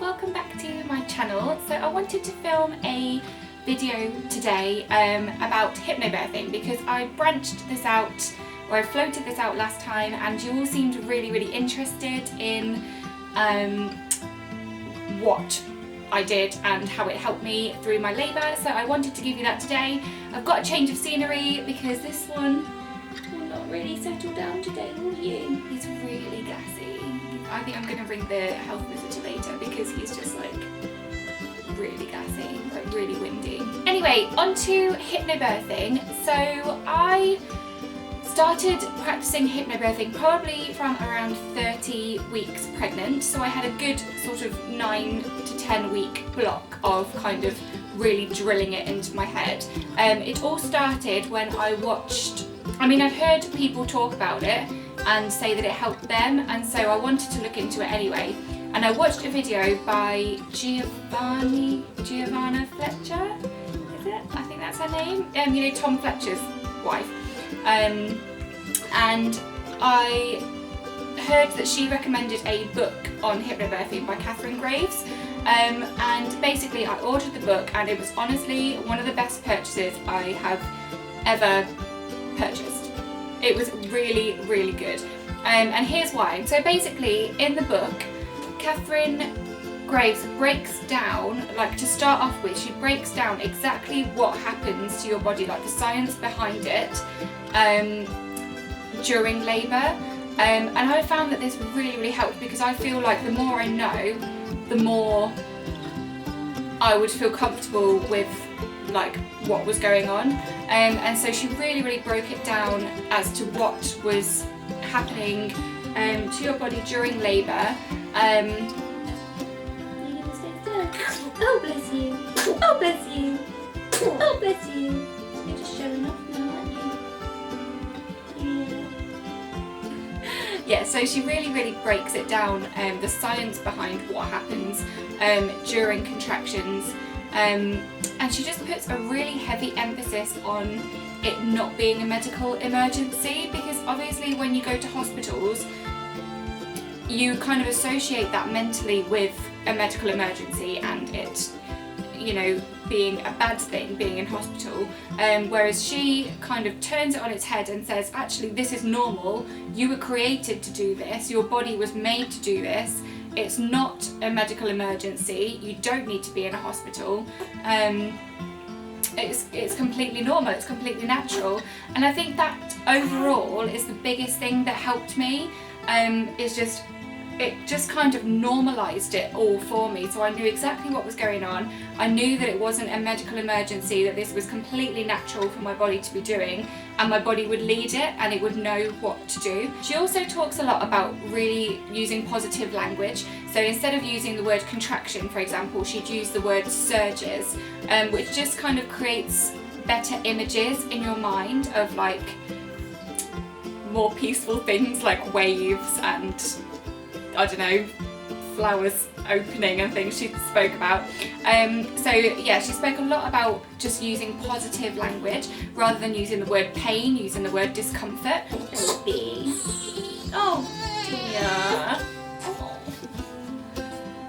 welcome back to my channel. So I wanted to film a video today about hypnobirthing because I branched this out, or I floated this out last time, and you all seemed really interested in what I did and how it helped me through my labour. So I wanted to give you that today. I've got a change of scenery because this one will not really settle down today, will you? He's really gassy. I think I'm going to ring the health visitor later because he's just like really gassy, like really windy. Anyway, on to hypnobirthing. So I started practicing hypnobirthing probably from around 30 weeks pregnant. So I had a good sort of 9 to 10 week block of kind of really drilling it into my head. It all started when I watched, I've heard people talk about it and say that it helped them, and so I wanted to look into it anyway. And I watched a video by Giovanna Fletcher, is it? I think that's her name. You know, Tom Fletcher's wife. And I heard that she recommended a book on hypnobirthing by Catherine Graves. And basically I ordered the book, and it was honestly one of the best purchases I have ever purchased. It was really good. And here's why. So basically in the book, Catherine Graves breaks down, like to start off with, she breaks down exactly what happens to your body, like the science behind it during labour. And I found that this really helped because I feel like the more I know, the more I would feel comfortable with like what was going on. And so she really broke it down as to what was happening to your body during labour. Are you gonna stay still? Oh bless you! Oh bless you! Oh bless you! You're just showing off now, aren't you? Yeah, so she really breaks it down, the science behind what happens during contractions, and she just puts a really heavy emphasis on it not being a medical emergency, because obviously when you go to hospitals you kind of associate that mentally with a medical emergency and it, you know, being a bad thing, being in hospital, whereas she kind of turns it on its head and says, actually this is normal, you were created to do this, your body was made to do this, it's not a medical emergency, you don't need to be in a hospital, it's completely normal, it's completely natural. And I think that overall is the biggest thing that helped me, it just kind of normalised it all for me. So I knew exactly what was going on. I knew that it wasn't a medical emergency, that this was completely natural for my body to be doing, and my body would lead it and it would know what to do. She also talks a lot about really using positive language. So instead of using the word contraction, for example, she'd use the word surges, which just kind of creates better images in your mind of like more peaceful things like waves and I don't know, flowers opening and things she spoke about. So yeah, she spoke a lot about just using positive language rather than using the word pain, using the word discomfort. Baby. Oh dear.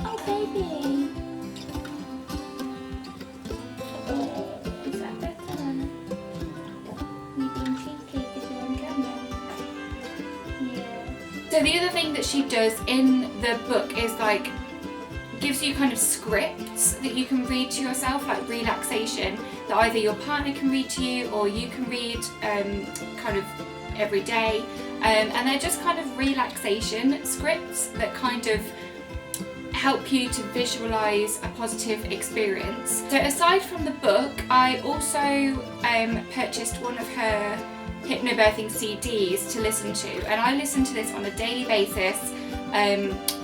Oh baby. Oh, is that better? You being cheeky because you're on camera? Yeah. So the other thing that she does in the book is like gives you kind of scripts that you can read to yourself, like relaxation, that either your partner can read to you or you can read kind of every day, and they're just kind of relaxation scripts that kind of help you to visualize a positive experience. So aside from the book, I also purchased one of her hypnobirthing CDs to listen to, and I listen to this on a daily basis,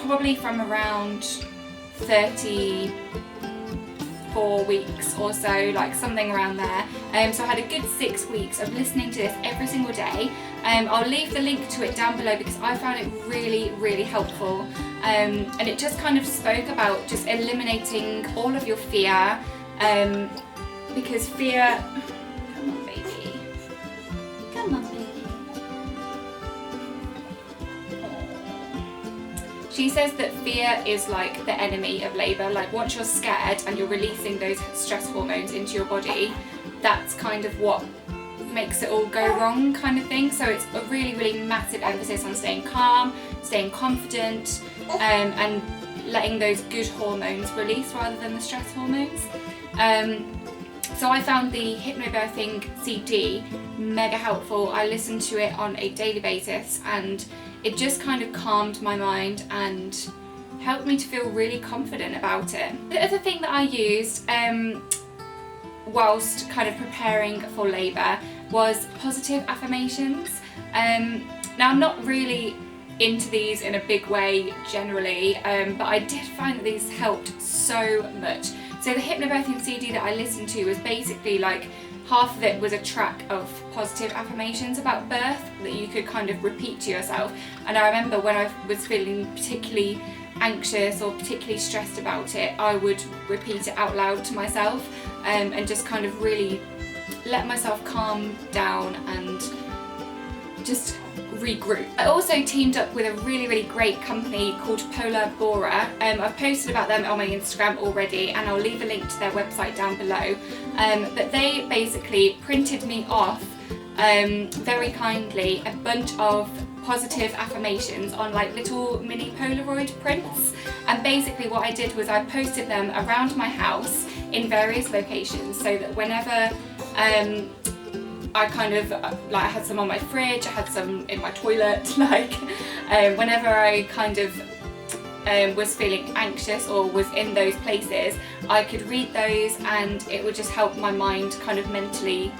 probably from around 34 weeks or so, like something around there. So I had a good 6 weeks of listening to this every single day. I'll leave the link to it down below because I found it really helpful, and it just kind of spoke about just eliminating all of your fear, because fear, come on baby, come on baby. She says that fear is like the enemy of labour. Like once you're scared and you're releasing those stress hormones into your body, that's kind of what makes it all go wrong, kind of thing. So it's a really, really massive emphasis on staying calm, staying confident, and letting those good hormones release rather than the stress hormones. So I found the Hypnobirthing CD mega helpful. I listened to it on a daily basis and it just kind of calmed my mind and helped me to feel really confident about it. The other thing that I used whilst kind of preparing for labour was positive affirmations. Now I'm not really into these in a big way generally, but I did find that these helped so much. So the Hypnobirthing CD that I listened to was basically like half of it was a track of positive affirmations about birth that you could kind of repeat to yourself. And I remember when I was feeling particularly anxious or particularly stressed about it, I would repeat it out loud to myself, and just kind of really let myself calm down and just regroup. I also teamed up with a really, really great company called Polar Bora. I've posted about them on my Instagram already and I'll leave a link to their website down below. But they basically printed me off very kindly a bunch of positive affirmations on like little mini Polaroid prints, and basically what I did was I posted them around my house in various locations so that whenever I kind of like I had some on my fridge, I had some in my toilet, like whenever I kind of was feeling anxious or was in those places, I could read those and it would just help my mind kind of mentally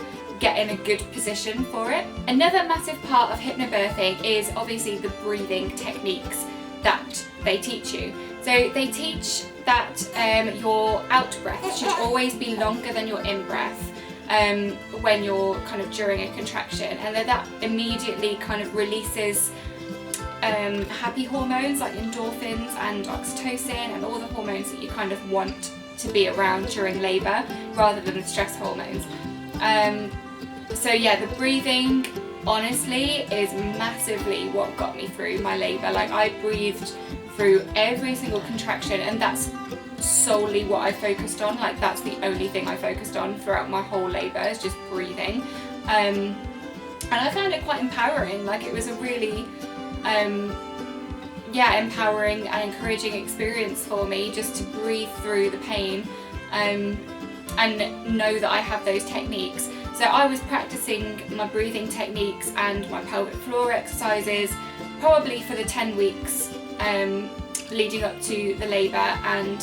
get in a good position for it. Another massive part of hypnobirthing is obviously the breathing techniques that they teach you. So they teach that your out breath should always be longer than your in breath when you're kind of during a contraction, and that immediately kind of releases happy hormones like endorphins and oxytocin and all the hormones that you kind of want to be around during labour rather than the stress hormones. So yeah, the breathing honestly is massively what got me through my labour. Like I breathed through every single contraction, and that's solely what I focused on. Like that's the only thing I focused on throughout my whole labour, is just breathing. And I found it quite empowering. Like it was a really empowering and encouraging experience for me just to breathe through the pain and know that I have those techniques. So I was practicing my breathing techniques and my pelvic floor exercises probably for the 10 weeks leading up to the labour, and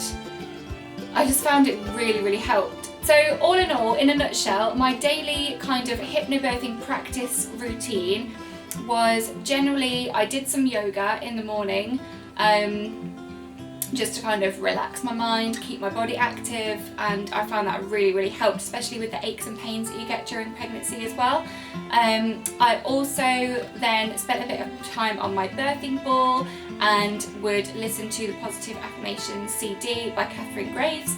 I just found it really, really helped. So all in all, in a nutshell, my daily kind of hypnobirthing practice routine was generally I did some yoga in the morning, just to kind of relax my mind, keep my body active, and I found that really, really helped, especially with the aches and pains that you get during pregnancy as well. I also then spent a bit of time on my birthing ball and would listen to the Positive Affirmations CD by Catherine Graves,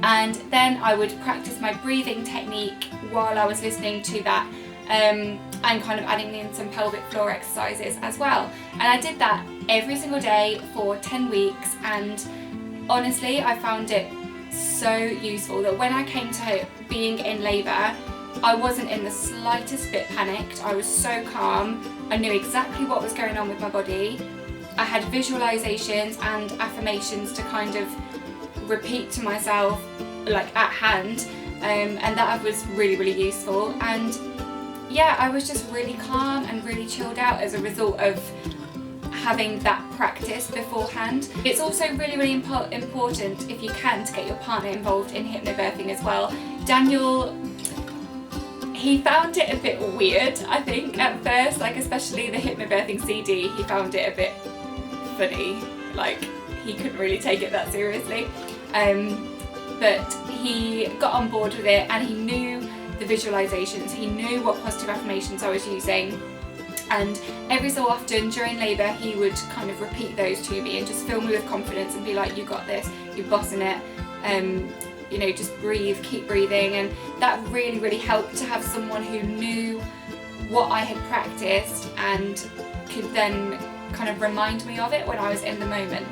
and then I would practice my breathing technique while I was listening to that, and kind of adding in some pelvic floor exercises as well. And I did that every single day for 10 weeks, and honestly I found it so useful that when I came to being in labour, I wasn't in the slightest bit panicked. I was so calm. I knew exactly what was going on with my body. I had visualizations and affirmations to kind of repeat to myself like at hand, and that was really, really useful. And yeah, I was just really calm and really chilled out as a result of having that practice beforehand. It's also really, really important, if you can, to get your partner involved in hypnobirthing as well. Daniel, he found it a bit weird, I think, at first, like especially the hypnobirthing CD, he found it a bit funny, like he couldn't really take it that seriously. But he got on board with it and he knew the visualizations, he knew what positive affirmations I was using, and every so often during labour he would kind of repeat those to me and just fill me with confidence and be like, you got this, you're bossing it, you know, just breathe, keep breathing. And that really, really helped to have someone who knew what I had practiced and could then kind of remind me of it when I was in the moment.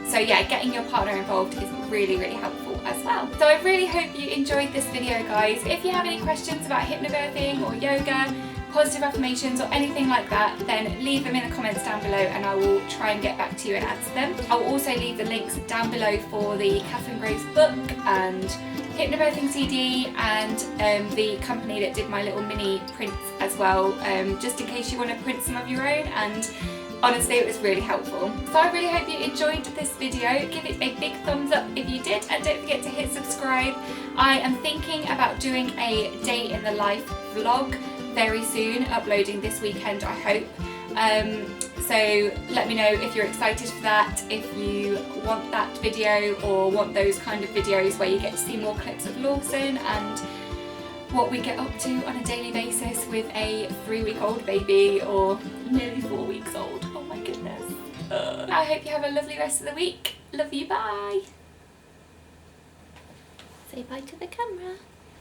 So yeah, getting your partner involved is really, really helpful as well. So I really hope you enjoyed this video, guys. If you have any questions about hypnobirthing or yoga, positive affirmations or anything like that, then leave them in the comments down below and I will try and get back to you and answer them. I'll also leave the links down below for the Catherine Graves book and Hypnobirthing CD and the company that did my little mini prints as well, just in case you want to print some of your own, and honestly it was really helpful. So I really hope you enjoyed this video. Give it a big thumbs up if you did, and don't forget to hit subscribe. I am thinking about doing a day in the life vlog very soon, uploading this weekend I hope. So let me know if you're excited for that, if you want that video or want those kind of videos where you get to see more clips of Lawson and what we get up to on a daily basis with a 3-week-old baby, or nearly 4 weeks old. Oh my goodness. I hope you have a lovely rest of the week. Love you, bye. Say bye to the camera.